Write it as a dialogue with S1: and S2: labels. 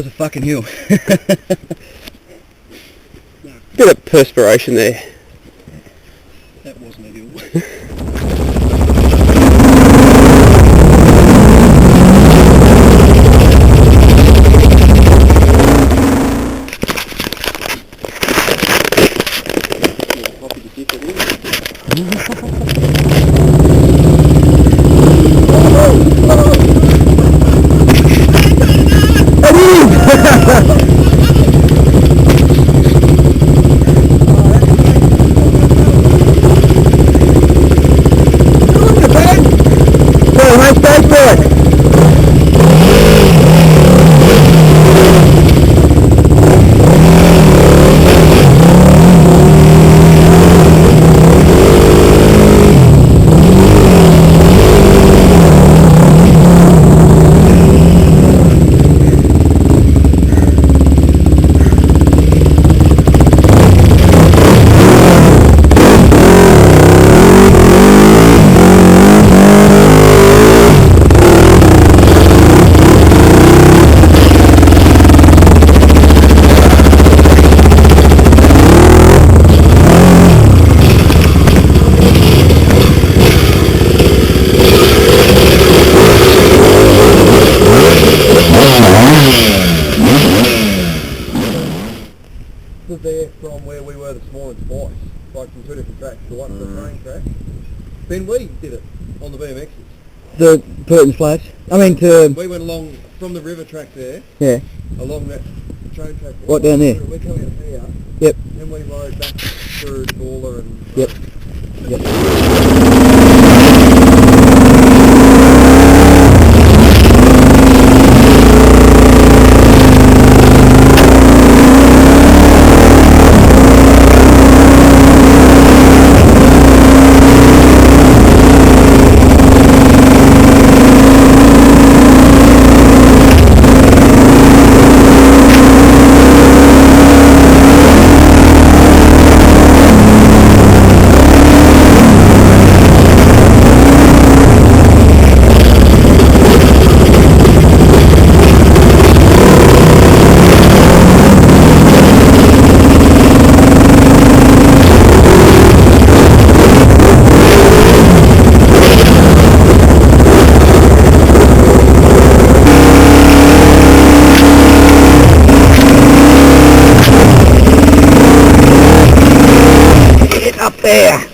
S1: as a fucking hill.
S2: Bit of perspiration there.
S1: That wasn't a hill. There from where we were this morning twice, like from two different tracks, the one for the train track. Ben Wee did it on the BMXs.
S3: The Burton's Flats. I mean to...
S1: We went along from the river track there,
S3: Yeah.
S1: along that train track.
S3: What, down there?
S1: We come out here.
S3: Yep.
S1: Then we rode back through Gawler and...
S3: Yep. Yep. Up there.